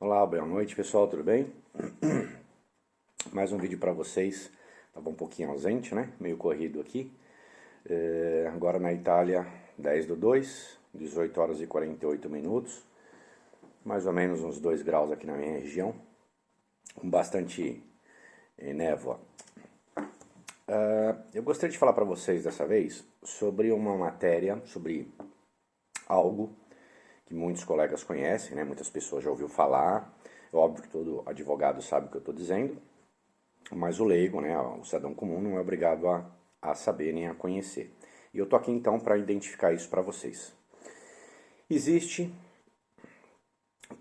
Olá, boa noite pessoal, tudo bem? Mais um vídeo para vocês. Estava um pouquinho ausente, né? Meio corrido aqui. Agora na Itália, 10/2, 18 horas e 48 minutos. Mais ou menos uns 2 graus aqui na minha região. Com bastante névoa. Eu gostaria de falar para vocês dessa vez sobre uma matéria, sobre algo que muitos colegas conhecem, né? Muitas pessoas já ouviram falar. É óbvio que todo advogado sabe o que eu estou dizendo, mas o leigo, né, o cidadão comum, não é obrigado a saber nem a conhecer. E eu estou aqui então para identificar isso para vocês. Existe,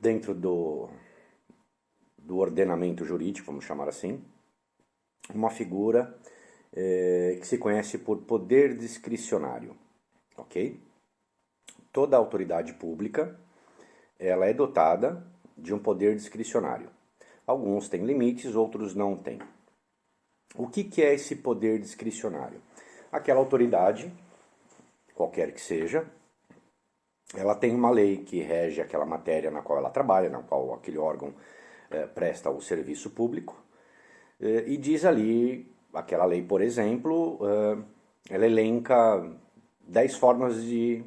dentro do ordenamento jurídico, vamos chamar assim, uma figura que se conhece por poder discricionário, ok? Toda autoridade pública, ela é dotada de um poder discricionário. Alguns têm limites, outros não têm. O que é esse poder discricionário? Aquela autoridade, qualquer que seja, ela tem uma lei que rege aquela matéria na qual ela trabalha, na qual aquele órgão presta o serviço público, e diz ali, aquela lei, por exemplo, ela elenca 10 formas de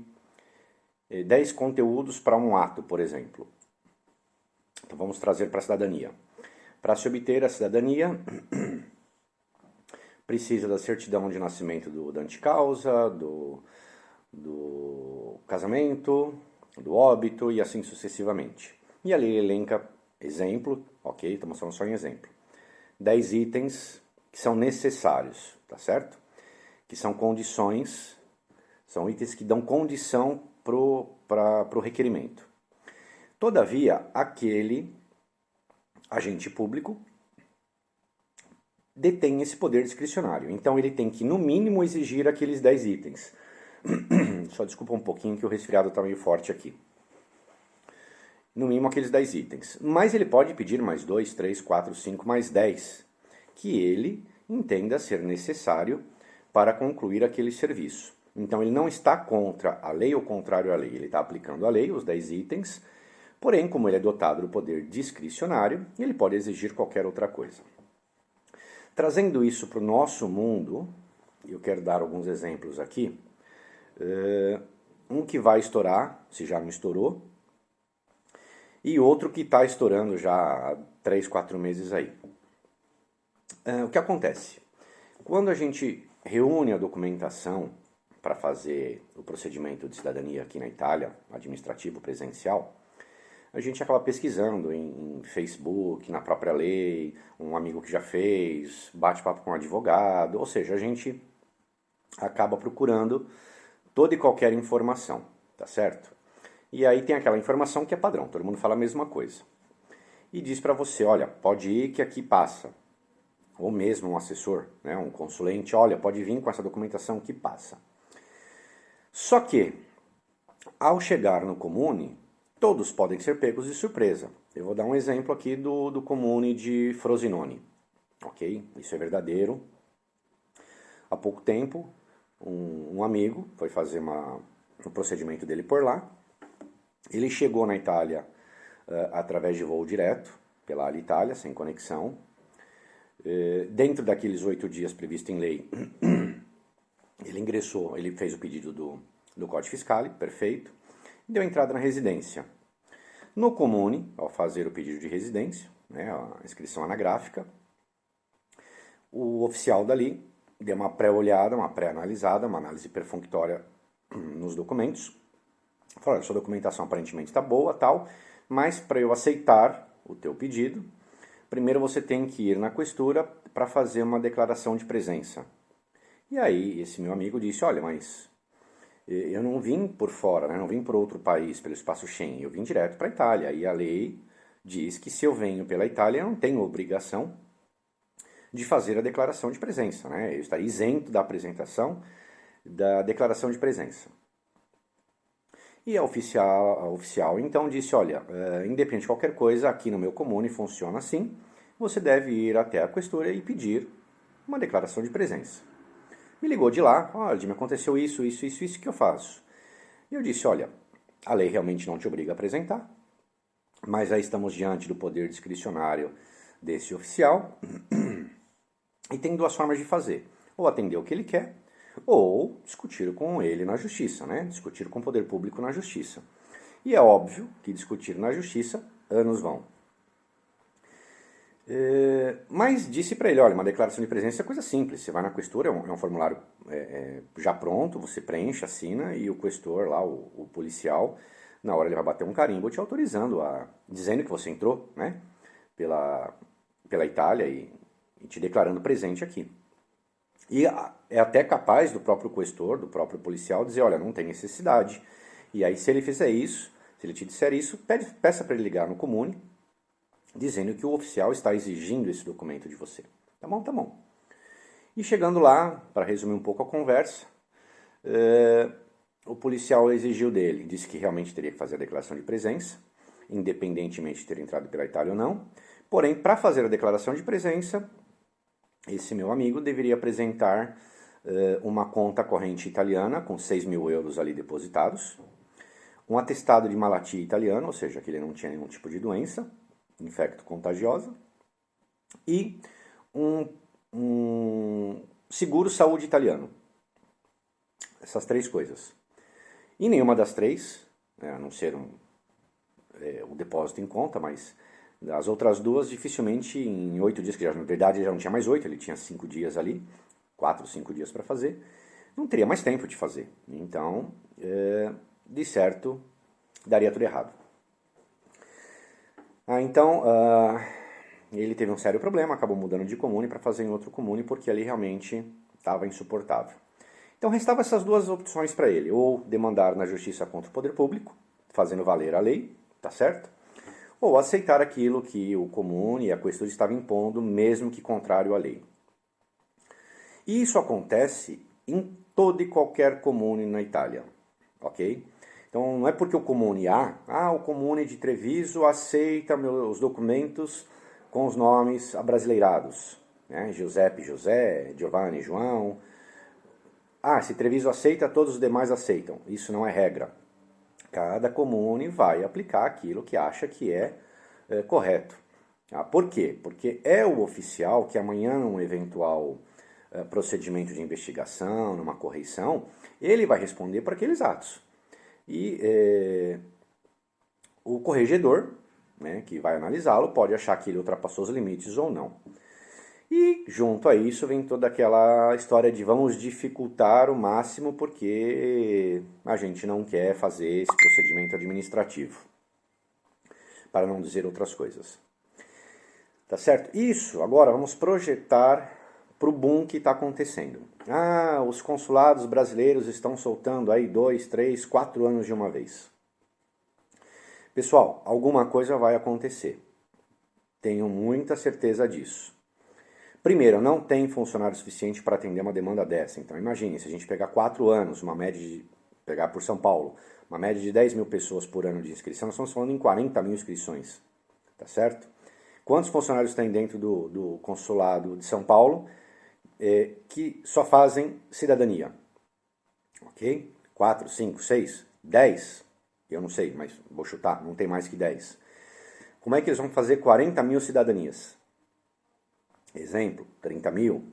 10 conteúdos para um ato, por exemplo. Então vamos trazer para a cidadania. Para se obter a cidadania, precisa da certidão de nascimento do dante causa, do casamento, do óbito e assim sucessivamente. E ali elenca, exemplo, ok, estamos falando só em exemplo, 10 itens que são necessários, tá certo? Que são condições, são itens que dão condição para o requerimento. Todavia, aquele agente público detém esse poder discricionário. Então ele tem que, no mínimo, exigir aqueles 10 itens. Só desculpa um pouquinho que o resfriado está meio forte aqui. No mínimo aqueles 10 itens. Mas ele pode pedir mais 2, 3, 4, 5, mais 10, que ele entenda ser necessário para concluir aquele serviço. Então ele não está contra a lei ou contrário à lei, ele está aplicando a lei, os 10 itens, porém, como ele é dotado do poder discricionário, ele pode exigir qualquer outra coisa. Trazendo isso para o nosso mundo, eu quero dar alguns exemplos aqui, um que vai estourar, se já não estourou, e outro que está estourando já há 3, 4 meses aí. O que acontece? Quando a gente reúne a documentação para fazer o procedimento de cidadania aqui na Itália, administrativo, presencial, a gente acaba pesquisando em Facebook, na própria lei, um amigo que já fez, bate papo com um advogado, ou seja, a gente acaba procurando toda e qualquer informação, tá certo? E aí tem aquela informação que é padrão, todo mundo fala a mesma coisa. E diz para você, olha, pode ir que aqui passa. Ou mesmo um assessor, né, um consulente, olha, pode vir com essa documentação que passa. Só que, ao chegar no Comune, todos podem ser pegos de surpresa. Eu vou dar um exemplo aqui do Comune de Frosinone, ok? Isso é verdadeiro. Há pouco tempo, um amigo foi fazer um procedimento dele por lá. Ele chegou na Itália através de voo direto, pela Alitalia, sem conexão. Dentro daqueles 8 dias previsto em lei, ele ingressou, ele fez o pedido do Código Fiscal, perfeito, e deu entrada na residência. No Comune, ao fazer o pedido de residência, né, a inscrição anagráfica, o oficial dali deu uma pré-olhada, uma pré-analisada, uma análise perfunctória nos documentos. Falou, sua documentação aparentemente está boa, tal, mas para eu aceitar o teu pedido, primeiro você tem que ir na questura para fazer uma declaração de presença. E aí esse meu amigo disse, olha, mas eu não vim por fora, né? Não vim por outro país, pelo espaço Schengen, eu vim direto para a Itália. E a lei diz que se eu venho pela Itália, eu não tenho obrigação de fazer a declaração de presença, né? Eu estaria isento da apresentação da declaração de presença. E a oficial então disse, olha, independente de qualquer coisa, aqui no meu Comune funciona assim, você deve ir até a questura e pedir uma declaração de presença. Me ligou de lá, olha, me aconteceu isso, que eu faço? E eu disse, olha, a lei realmente não te obriga a apresentar, mas aí estamos diante do poder discricionário desse oficial e tem duas formas de fazer: ou atender o que ele quer, ou discutir com ele na justiça, né? Discutir com o poder público na justiça. E é óbvio que discutir na justiça, anos vão. Mas disse para ele, olha, uma declaração de presença é coisa simples, você vai na questura, é um formulário já pronto, você preenche, assina, e o questor lá, o policial, na hora ele vai bater um carimbo te autorizando, dizendo que você entrou, né, pela Itália e te declarando presente aqui. E é até capaz do próprio questor, do próprio policial, dizer, olha, não tem necessidade. E aí se ele fizer isso, se ele te disser isso, peça para ele ligar no Comune, dizendo que o oficial está exigindo esse documento de você. Tá bom, tá bom. E chegando lá, para resumir um pouco a conversa, o policial exigiu dele, disse que realmente teria que fazer a declaração de presença, independentemente de ter entrado pela Itália ou não. Porém, para fazer a declaração de presença, esse meu amigo deveria apresentar uma conta corrente italiana com 6.000 euros ali depositados, um atestado de malattia italiano, ou seja, que ele não tinha nenhum tipo de doença infecto-contagiosa, e um seguro-saúde italiano. Essas três coisas. E nenhuma das três, a não ser o depósito em conta, mas as outras duas dificilmente em 8 dias, que na verdade já não tinha mais 8, ele tinha 5 dias ali, 4, 5 dias para fazer, não teria mais tempo de fazer. Então, de certo, daria tudo errado. Então, ele teve um sério problema, acabou mudando de comune para fazer em outro comune, porque ali realmente estava insuportável. Então, restavam essas duas opções para ele: ou demandar na justiça contra o poder público, fazendo valer a lei, tá certo? Ou aceitar aquilo que o comune e a questura estavam impondo, mesmo que contrário à lei. E isso acontece em toda e qualquer comune na Itália, ok? Então, não é porque o comune o comune de Treviso aceita os documentos com os nomes abrasileirados, né? Giuseppe, José, Giovanni, João. Se Treviso aceita, todos os demais aceitam. Isso não é regra. Cada comune vai aplicar aquilo que acha que é correto. Por quê? Porque é o oficial que amanhã, num eventual procedimento de investigação, numa correição, ele vai responder por aqueles atos. E o corregedor, né, que vai analisá-lo, pode achar que ele ultrapassou os limites ou não. E junto a isso vem toda aquela história de vamos dificultar o máximo porque a gente não quer fazer esse procedimento administrativo, para não dizer outras coisas. Tá certo? Isso, agora vamos projetar para o boom que está acontecendo. Os consulados brasileiros estão soltando aí 2, 3, 4 anos de uma vez. Pessoal, alguma coisa vai acontecer. Tenho muita certeza disso. Primeiro, não tem funcionário suficiente para atender uma demanda dessa. Então imagine, se a gente pegar 4 anos, uma média pegar por São Paulo, uma média de 10.000 pessoas por ano de inscrição, nós estamos falando em 40.000 inscrições. Tá certo? Quantos funcionários tem dentro do consulado de São Paulo que só fazem cidadania? Ok? 4, 5, 6, 10? Eu não sei, mas vou chutar, não tem mais que 10. Como é que eles vão fazer 40.000 cidadanias? Exemplo, 30.000.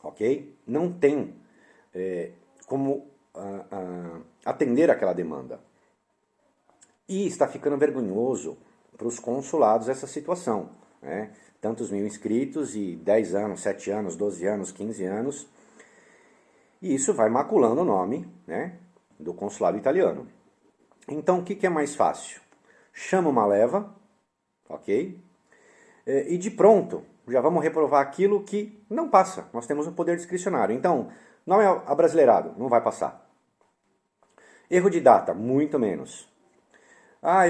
Ok? Não tem como atender aquela demanda. E está ficando vergonhoso para os consulados essa situação, né? Tantos mil inscritos e 10 anos, 7 anos, 12 anos, 15 anos. E isso vai maculando o nome, né, do consulado italiano. Então, o que é mais fácil? Chama uma leva, ok? E de pronto, já vamos reprovar aquilo que não passa. Nós temos um poder discricionário. Então, nome abrasileirado, não vai passar. Erro de data, muito menos.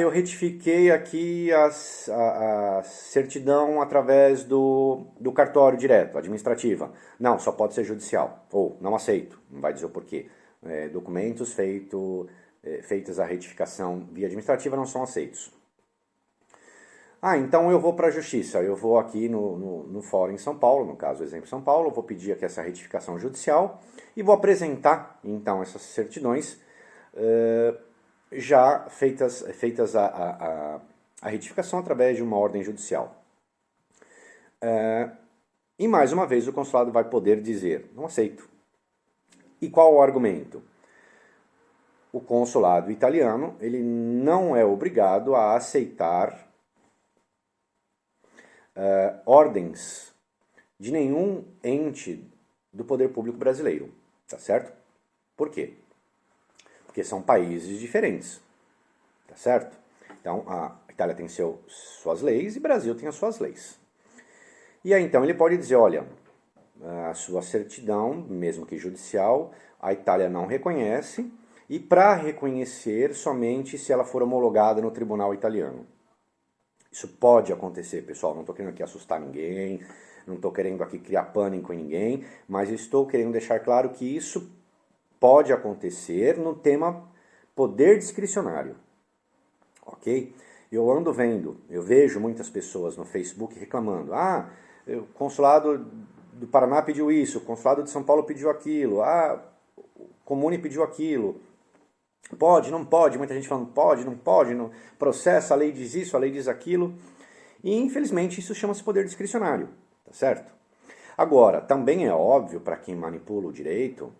Eu retifiquei aqui a certidão através do cartório direto, administrativa. Não, só pode ser judicial. Ou, não aceito, não vai dizer o porquê. Documentos feitos a retificação via administrativa não são aceitos. Então eu vou para a justiça. Eu vou aqui no fórum em São Paulo, no caso, exemplo São Paulo, vou pedir aqui essa retificação judicial e vou apresentar, então, essas certidões já feitas a retificação através de uma ordem judicial. E mais uma vez o consulado vai poder dizer, não aceito. E qual o argumento? O consulado italiano ele não é obrigado a aceitar ordens de nenhum ente do poder público brasileiro, tá certo? Por quê? Porque são países diferentes, tá certo? Então a Itália tem suas leis e o Brasil tem as suas leis. E aí então ele pode dizer, olha, a sua certidão, mesmo que judicial, a Itália não reconhece, e para reconhecer somente se ela for homologada no tribunal italiano. Isso pode acontecer, pessoal, não estou querendo aqui assustar ninguém, não estou querendo aqui criar pânico em ninguém, mas estou querendo deixar claro que isso pode acontecer no tema poder discricionário, ok? Eu vejo muitas pessoas no Facebook reclamando, o consulado do Paraná pediu isso, o consulado de São Paulo pediu aquilo, o Comune pediu aquilo. Pode, não pode, muita gente falando pode, não pode, não processa, a lei diz isso, a lei diz aquilo. E infelizmente isso chama-se poder discricionário, tá certo? Agora, também é óbvio para quem manipula o direito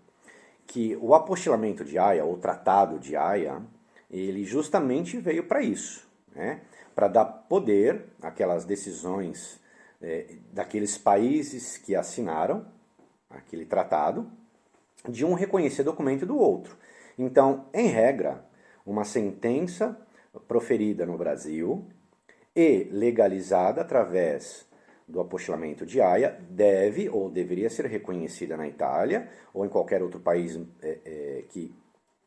que o apostilamento de Haia, ou Tratado de Haia, ele justamente veio para isso, né? Para dar poder àquelas decisões daqueles países que assinaram aquele tratado, de um reconhecer documento do outro. Então, em regra, uma sentença proferida no Brasil e legalizada através do apostilamento de Haia deve ou deveria ser reconhecida na Itália ou em qualquer outro país que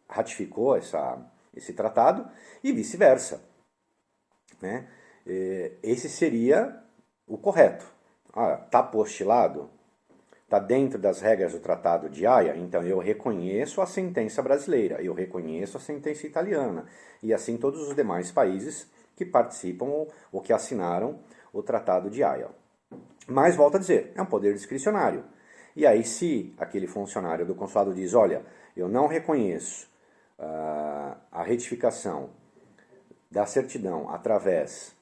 ratificou esse tratado e vice-versa, né? Esse seria o correto. Está apostilado? Está dentro das regras do Tratado de Haia? Então eu reconheço a sentença brasileira, eu reconheço a sentença italiana, e assim todos os demais países que participam ou que assinaram o Tratado de Haia. Mas, volto a dizer, é um poder discricionário. E aí, se aquele funcionário do consulado diz, olha, eu não reconheço a retificação da certidão através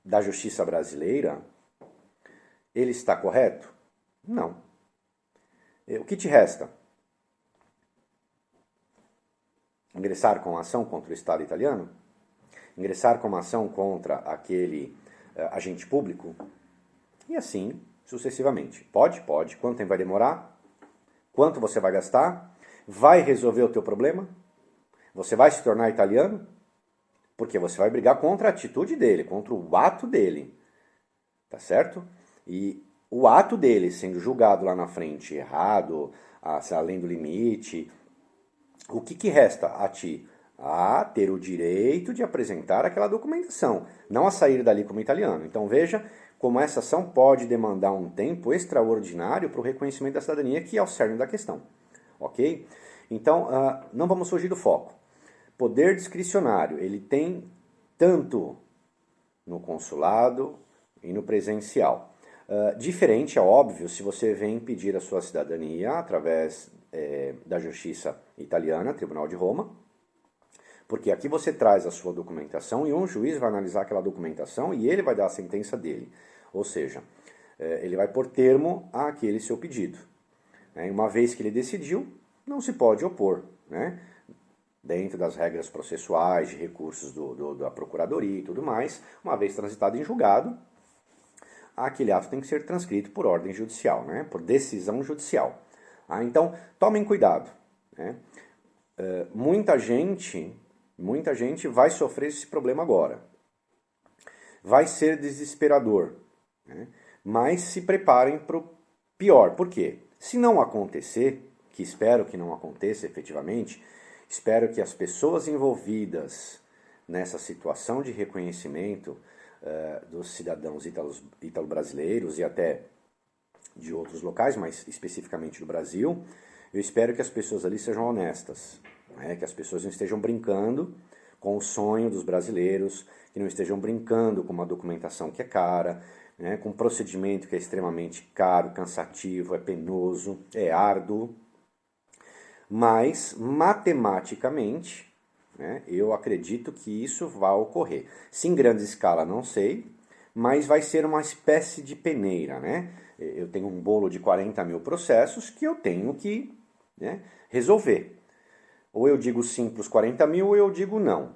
da justiça brasileira, ele está correto? Não. O que te resta? Ingressar com ação contra o Estado italiano? Ingressar com uma ação contra aquele agente público? E assim sucessivamente. Pode? Pode. Quanto tempo vai demorar? Quanto você vai gastar? Vai resolver o teu problema? Você vai se tornar italiano? Porque você vai brigar contra a atitude dele, contra o ato dele. Tá certo? E o ato dele sendo julgado lá na frente errado, além do limite, o que resta a ti? A ter o direito de apresentar aquela documentação, não a sair dali como italiano. Então veja como essa ação pode demandar um tempo extraordinário para o reconhecimento da cidadania, que é o cerne da questão. Ok? Então, não vamos fugir do foco. Poder discricionário, ele tem tanto no consulado e no presencial. Diferente, é óbvio, se você vem pedir a sua cidadania através da justiça italiana, Tribunal de Roma, porque aqui você traz a sua documentação e um juiz vai analisar aquela documentação e ele vai dar a sentença dele. Ou seja, ele vai pôr termo àquele seu pedido. Uma vez que ele decidiu, não se pode opor, né? Dentro das regras processuais, de recursos da Procuradoria e tudo mais, uma vez transitado em julgado, aquele ato tem que ser transcrito por ordem judicial, né? Por decisão judicial. Então, tomem cuidado, né? Muita gente vai sofrer esse problema agora. Vai ser desesperador, né? Mas se preparem para o pior. Por quê? Se não acontecer, que espero que não aconteça efetivamente, espero que as pessoas envolvidas nessa situação de reconhecimento dos cidadãos italo-brasileiros e até de outros locais, mas especificamente do Brasil, eu espero que as pessoas ali sejam honestas, né? Que as pessoas não estejam brincando com o sonho dos brasileiros, que não estejam brincando com uma documentação que é cara, né? Com um procedimento que é extremamente caro, cansativo, é penoso, é árduo. Mas, matematicamente, né, eu acredito que isso vai ocorrer. Se em grande escala, não sei, mas vai ser uma espécie de peneira, né? Eu tenho um bolo de 40 mil processos que eu tenho que, né, resolver. Ou eu digo sim para os 40 mil, ou eu digo não.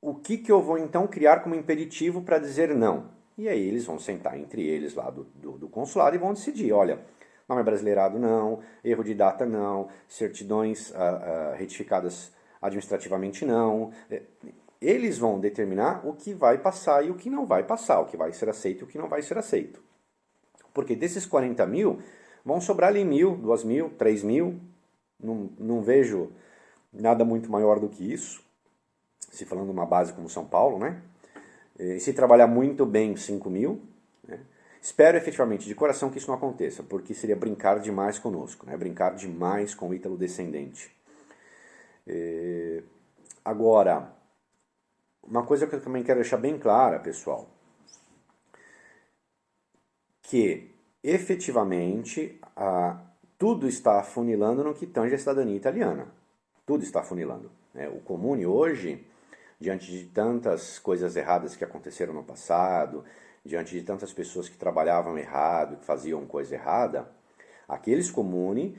O que eu vou então criar como impeditivo para dizer não? E aí eles vão sentar entre eles lá do consulado e vão decidir, olha, nome brasileirado não, erro de data não, certidões retificadas administrativamente não. Eles vão determinar o que vai passar e o que não vai passar, o que vai ser aceito e o que não vai ser aceito. Porque desses 40 mil, vão sobrar ali 1.000, 2.000, 3.000, não vejo nada muito maior do que isso, se falando de uma base como São Paulo, né? E se trabalhar muito bem 5.000, né? Espero efetivamente, de coração, que isso não aconteça, porque seria brincar demais conosco, né? Brincar demais com o ítalo descendente. Agora, uma coisa que eu também quero deixar bem clara, pessoal, que efetivamente tudo está afunilando no que tange a cidadania italiana. Tudo está afunilando. Né? O Comune hoje, diante de tantas coisas erradas que aconteceram no passado, diante de tantas pessoas que trabalhavam errado, que faziam coisa errada, aqueles Comune,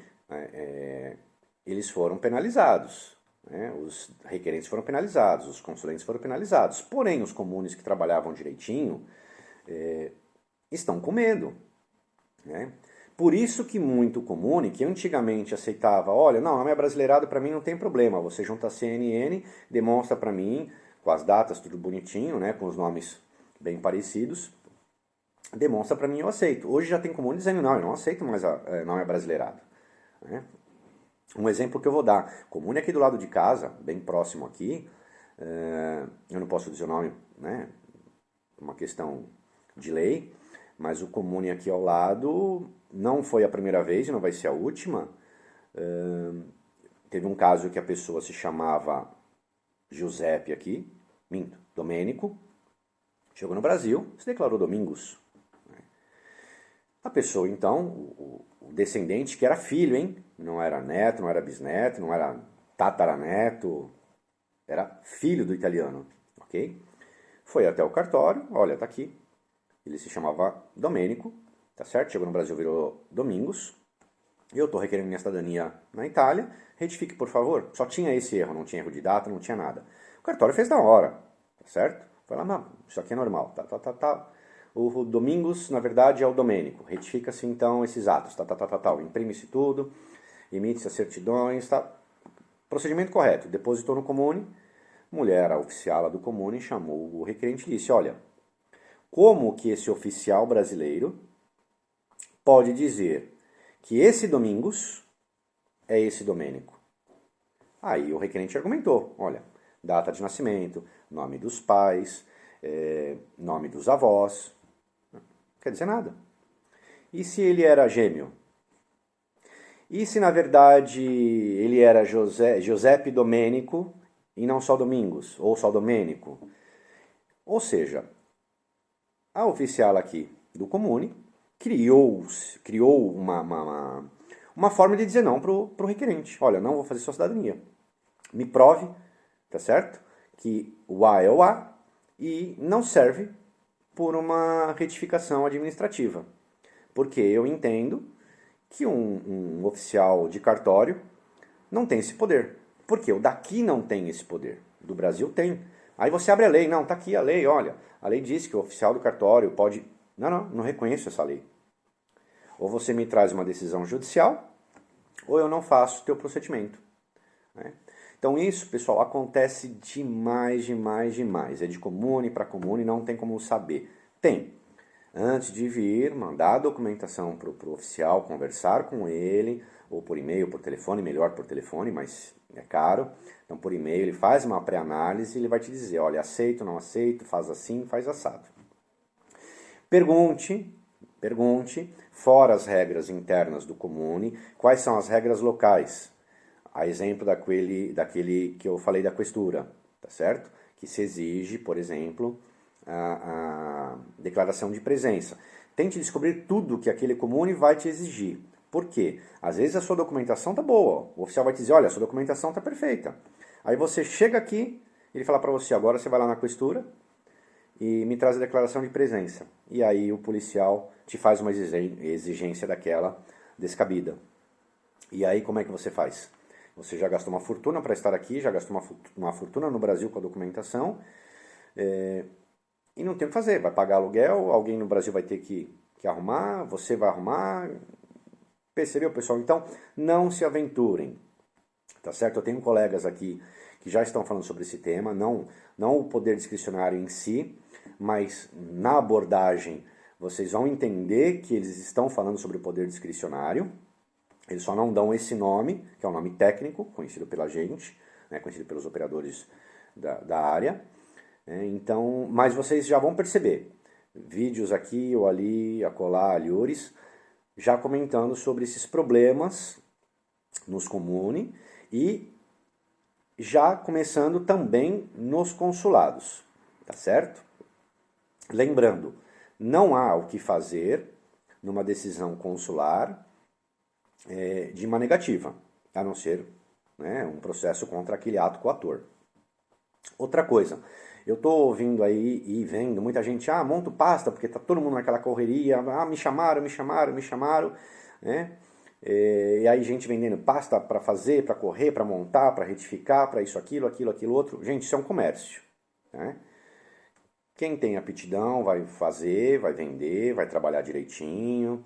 eles foram penalizados. Né? Os requerentes foram penalizados, os consulentes foram penalizados. Porém, os comunes que trabalhavam direitinho estão com medo. Né? Por isso que muito comune, que antigamente aceitava, olha, não, nome abrasileirado para mim não tem problema, você junta a CNN, demonstra para mim, com as datas tudo bonitinho, né, com os nomes bem parecidos, demonstra para mim, eu aceito. Hoje já tem comune dizendo, não, eu não aceito mais nome abrasileirado. Né? Um exemplo que eu vou dar, comune aqui do lado de casa, bem próximo aqui, eu não posso dizer o nome, né, uma questão de lei, mas o comune aqui ao lado não foi a primeira vez e não vai ser a última. Teve um caso que a pessoa se chamava Giuseppe aqui, Domênico, chegou no Brasil, se declarou Domingos. A pessoa então, o descendente, que era filho, hein? Não era neto, não era bisneto, não era tataraneto, era filho do italiano, ok? Foi até o cartório, olha, tá aqui. Ele se chamava Domênico, tá certo? Chegou no Brasil, virou Domingos. Eu estou requerendo minha cidadania na Itália. Retifique, por favor. Só tinha esse erro, não tinha erro de data, não tinha nada. O cartório fez na hora, tá certo? Foi lá, não, isso aqui é normal, tá. O Domingos, na verdade, é o Domênico. Retifica-se, então, esses atos, tá. Imprime-se tudo, emite-se as certidões, tá. Procedimento correto. Depositou no comune. Mulher, a oficiala do comune, chamou o requerente e disse, olha, como que esse oficial brasileiro pode dizer que esse Domingos é esse Domênico? Aí o requerente argumentou, olha, data de nascimento, nome dos pais, nome dos avós, não quer dizer nada. E se ele era gêmeo? E se na verdade ele era Giuseppe Domênico e não só Domingos, ou só Domênico? Ou seja, a oficial aqui do comune criou uma forma de dizer não para o requerente. Olha, não vou fazer sua cidadania. Me prove, tá certo? Que o A é o A e não serve por uma retificação administrativa. Porque eu entendo que um oficial de cartório não tem esse poder. Porque o daqui não tem esse poder. Do Brasil tem. Aí você abre a lei. Não, tá aqui a lei, olha. A lei diz que o oficial do cartório pode... Não reconheço essa lei. Ou você me traz uma decisão judicial, ou eu não faço o teu procedimento. Né? Então isso, pessoal, acontece demais. É de comune para comune, não tem como saber. Tem. Antes de vir, mandar a documentação para o oficial, conversar com ele, ou por e-mail, por telefone, melhor por telefone, mas é caro. Então por e-mail ele faz uma pré-análise e ele vai te dizer, olha, aceito, não aceito, faz assim, faz assado. Pergunte, fora as regras internas do comune, quais são as regras locais. A exemplo daquele que eu falei da questura, tá certo? Que se exige, por exemplo, a declaração de presença. Tente descobrir tudo que aquele comune vai te exigir. Por quê? Às vezes a sua documentação tá boa. O oficial vai te dizer, olha, a sua documentação tá perfeita. Aí você chega aqui, ele fala para você, agora você vai lá na questura e me traz a declaração de presença. E aí o policial te faz uma exigência daquela descabida. E aí como é que você faz? Você já gastou uma fortuna para estar aqui, já gastou uma fortuna no Brasil com a documentação, e não tem o que fazer. Vai pagar aluguel, alguém no Brasil vai ter que arrumar, você vai arrumar. Percebeu, pessoal? Então, não se aventurem. Tá certo? Eu tenho colegas aqui que já estão falando sobre esse tema, não o poder discricionário em si, mas na abordagem vocês vão entender que eles estão falando sobre o poder discricionário. Eles só não dão esse nome, que é um nome técnico, conhecido pela gente, né, conhecido pelos operadores da área. Então, mas vocês já vão perceber vídeos aqui ou ali, acolá, alhures, já comentando sobre esses problemas nos comune e já começando também nos consulados, tá certo? Lembrando, não há o que fazer numa decisão consular de uma negativa, a não ser, né, um processo contra aquele ato coator. Outra coisa, eu estou ouvindo aí e vendo muita gente, monto pasta, porque está todo mundo naquela correria, me chamaram, né? E aí gente vendendo pasta para fazer, para correr, para montar, para retificar, para isso, aquilo, outro. Gente, isso é um comércio, né? Quem tem aptidão vai fazer, vai vender, vai trabalhar direitinho,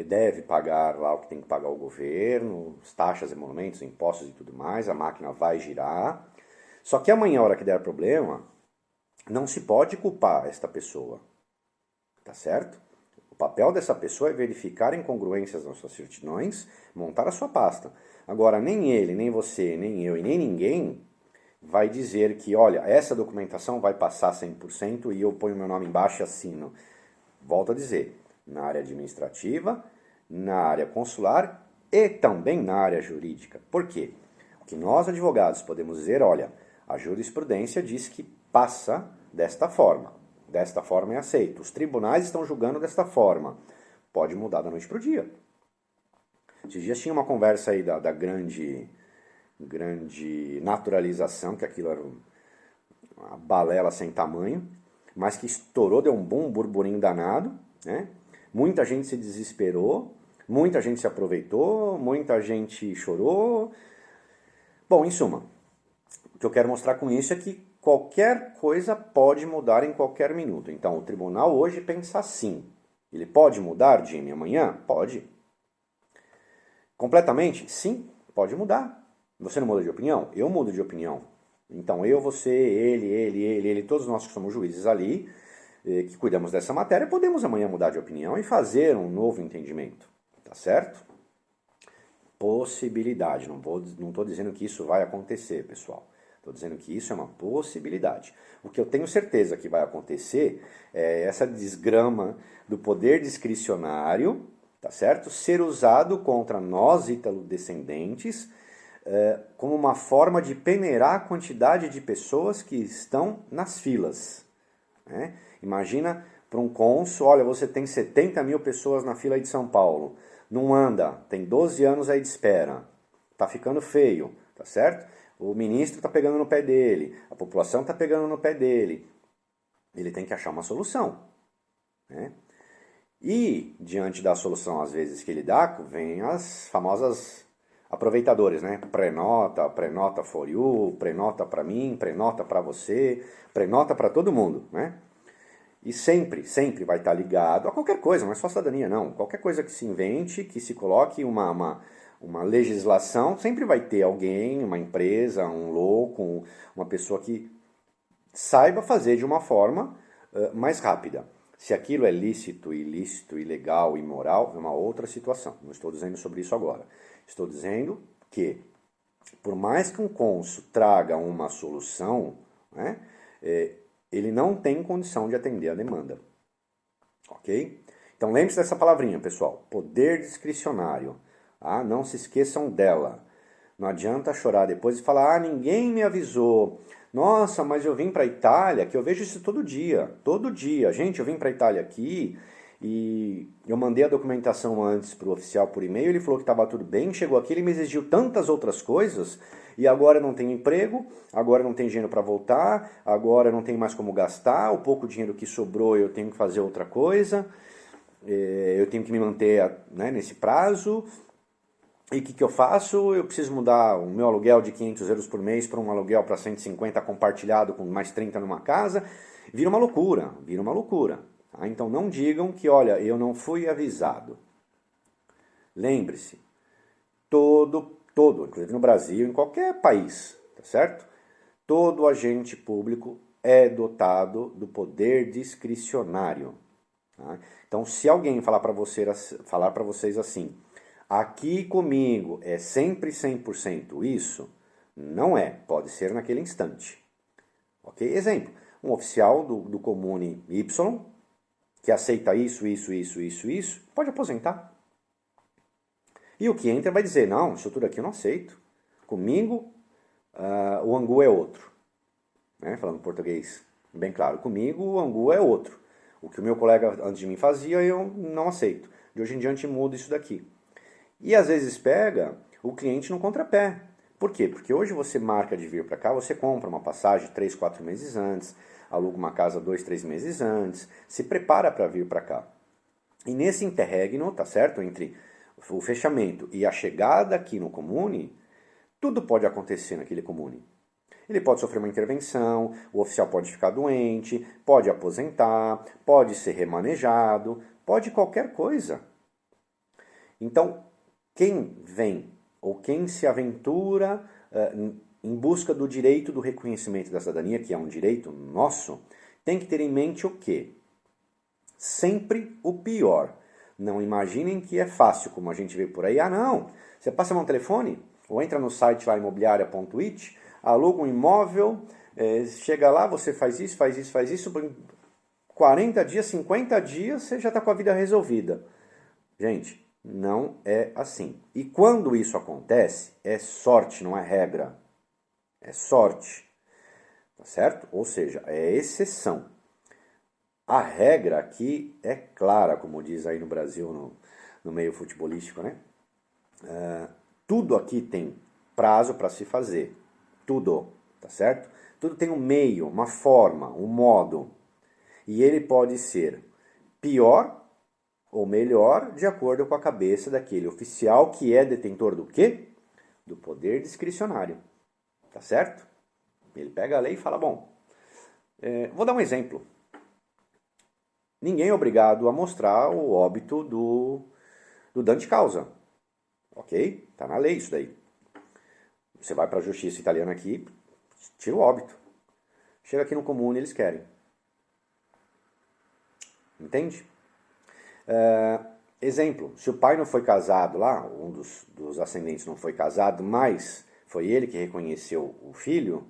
deve pagar lá o que tem que pagar o governo, as taxas, emolumentos, impostos e tudo mais, a máquina vai girar. Só que amanhã, a hora que der problema, não se pode culpar esta pessoa, tá certo? O papel dessa pessoa é verificar incongruências nas suas certidões, montar a sua pasta. Agora, nem ele, nem você, nem eu e nem ninguém vai dizer que, olha, essa documentação vai passar 100% e eu ponho meu nome embaixo e assino. Volto a dizer, na área administrativa, na área consular e também na área jurídica. Por quê? O que nós, advogados, podemos dizer, olha, a jurisprudência diz que passa desta forma é aceito. Os tribunais estão julgando desta forma. Pode mudar da noite para o dia. Esses dias tinha uma conversa aí da grande naturalização, que aquilo era uma balela sem tamanho, mas que estourou, deu um bom burburinho danado, né? Muita gente se desesperou, muita gente se aproveitou, muita gente chorou. Bom, em suma, o que eu quero mostrar com isso é que qualquer coisa pode mudar em qualquer minuto. Então, o tribunal hoje pensa assim. Ele pode mudar, Jimmy, amanhã? Pode. Completamente? Sim, pode mudar. Você não muda de opinião? Eu mudo de opinião. Então, eu, você, ele, todos nós que somos juízes ali, que cuidamos dessa matéria, podemos amanhã mudar de opinião e fazer um novo entendimento. Tá certo? Possibilidade. Não estou dizendo que isso vai acontecer, pessoal. Estou dizendo que isso é uma possibilidade. O que eu tenho certeza que vai acontecer é essa desgrama do poder discricionário, tá certo? Ser usado contra nós, ítalo-descendentes, como uma forma de peneirar a quantidade de pessoas que estão nas filas, né? Imagina para um cônsul, olha, você tem 70 mil pessoas na fila aí de São Paulo, não anda, tem 12 anos aí de espera, tá ficando feio, tá certo? O ministro está pegando no pé dele, a população está pegando no pé dele. Ele tem que achar uma solução, né? E, diante da solução, às vezes, que ele dá, vem as famosas aproveitadores, né? Prenota for you, prenota para mim, prenota para você, prenota para todo mundo, né? E sempre vai estar ligado a qualquer coisa, não é só cidadania, não. Qualquer coisa que se invente, que se coloque uma legislação, sempre vai ter alguém, uma empresa, um louco, uma pessoa que saiba fazer de uma forma mais rápida. Se aquilo é lícito, ilícito, ilegal, imoral, é uma outra situação. Não estou dizendo sobre isso agora. Estou dizendo que, por mais que um cônsul traga uma solução, né, ele não tem condição de atender a demanda. Ok? Então lembre-se dessa palavrinha, pessoal. Poder discricionário. Não se esqueçam dela. Não adianta chorar depois e falar, ninguém me avisou. Nossa, mas eu vim para a Itália, que eu vejo isso todo dia. Todo dia. Gente, eu vim para a Itália aqui e eu mandei a documentação antes para o oficial por e-mail, ele falou que estava tudo bem, chegou aqui, ele me exigiu tantas outras coisas, e agora eu não tenho emprego, agora eu não tenho dinheiro para voltar, agora eu não tenho mais como gastar, o pouco dinheiro que sobrou eu tenho que fazer outra coisa, eu tenho que me manter, né, nesse prazo. E o que eu faço? Eu preciso mudar o meu aluguel de 500 euros por mês para um aluguel para 150 compartilhado com mais 30 numa casa. Vira uma loucura, vira uma loucura. Tá? Então não digam que, olha, eu não fui avisado. Lembre-se, todo, inclusive no Brasil, em qualquer país, tá certo? Todo agente público é dotado do poder discricionário. Tá? Então se alguém falar para vocês assim, aqui comigo é sempre 100% isso, não é, pode ser naquele instante. Ok? Exemplo, um oficial do Comune Y, que aceita isso, pode aposentar. E o que entra vai dizer, não, isso tudo aqui eu não aceito. Comigo, o angu é outro. Né? Falando português bem claro, comigo o angu é outro. O que o meu colega antes de mim fazia, eu não aceito. De hoje em diante muda isso daqui. E às vezes pega o cliente no contrapé. Por quê? Porque hoje você marca de vir para cá, você compra uma passagem 3, 4 meses antes, aluga uma casa 2, 3 meses antes, se prepara para vir para cá. E nesse interregno, tá certo? Entre o fechamento e a chegada aqui no comune, tudo pode acontecer naquele comune. Ele pode sofrer uma intervenção, o oficial pode ficar doente, pode aposentar, pode ser remanejado, pode qualquer coisa. Então, quem vem ou quem se aventura em busca do direito do reconhecimento da cidadania, que é um direito nosso, tem que ter em mente o quê? Sempre o pior. Não imaginem que é fácil, como a gente vê por aí. Ah, não! Você passa a mão no telefone, ou entra no site lá, imobiliaria.it, aluga um imóvel, chega lá, você faz isso, por 40 dias, 50 dias, você já está com a vida resolvida. Gente, não é assim. E quando isso acontece, é sorte, não é regra. É sorte. Tá certo? Ou seja, é exceção. A regra aqui é clara, como diz aí no Brasil, no meio futebolístico, né? Tudo aqui tem prazo para se fazer. Tudo, tá certo? Tudo tem um meio, uma forma, um modo. E ele pode ser pior ou melhor, de acordo com a cabeça daquele oficial que é detentor do quê? Do poder discricionário. Tá certo? Ele pega a lei e fala, bom, vou dar um exemplo. Ninguém é obrigado a mostrar o óbito do Dante Causa. Ok? Tá na lei isso daí. Você vai para a justiça italiana aqui, tira o óbito. Chega aqui no comune, eles querem. Entende? Exemplo, se o pai não foi casado lá, um dos ascendentes não foi casado, mas foi ele que reconheceu o filho,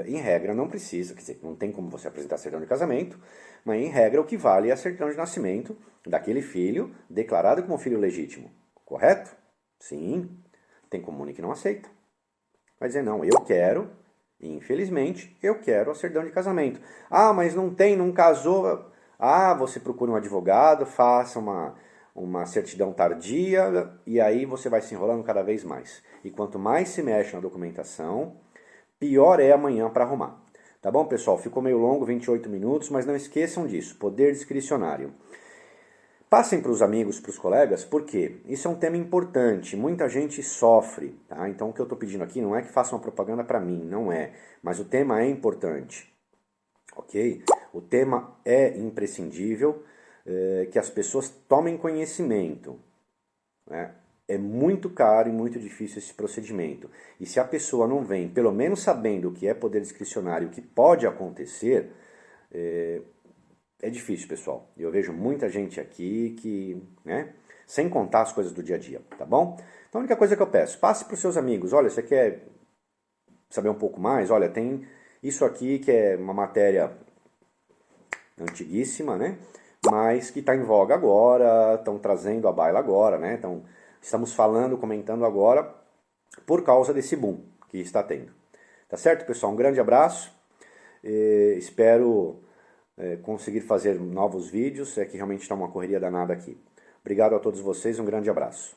em regra não precisa, quer dizer, não tem como você apresentar certidão de casamento, mas em regra o que vale é a certidão de nascimento daquele filho declarado como filho legítimo. Correto? Sim. Tem comune que não aceita. Vai dizer, não, eu quero, infelizmente, eu quero a certidão de casamento. Ah, mas não tem, não casou. Ah, você procura um advogado, faça uma certidão tardia e aí você vai se enrolando cada vez mais. E quanto mais se mexe na documentação, pior é amanhã para arrumar. Tá bom, pessoal? Ficou meio longo, 28 minutos, mas não esqueçam disso, poder discricionário. Passem para os amigos, para os colegas, porque isso é um tema importante, muita gente sofre, tá? Então o que eu estou pedindo aqui não é que façam uma propaganda para mim, não é, mas o tema é importante, ok? O tema é imprescindível, que as pessoas tomem conhecimento, né? É muito caro e muito difícil esse procedimento, e se a pessoa não vem, pelo menos sabendo o que é poder discricionário, o que pode acontecer, é difícil, pessoal. Eu vejo muita gente aqui que, né, sem contar as coisas do dia a dia, tá bom? Então a única coisa que eu peço, passe para os seus amigos. Olha, você quer saber um pouco mais? Olha, tem isso aqui que é uma matéria antiguíssima, né? Mas que está em voga agora, estão trazendo à baila agora, né? Então, estamos falando, comentando agora por causa desse boom que está tendo. Tá certo, pessoal? Um grande abraço. Espero conseguir fazer novos vídeos, é que realmente está uma correria danada aqui. Obrigado a todos vocês, um grande abraço.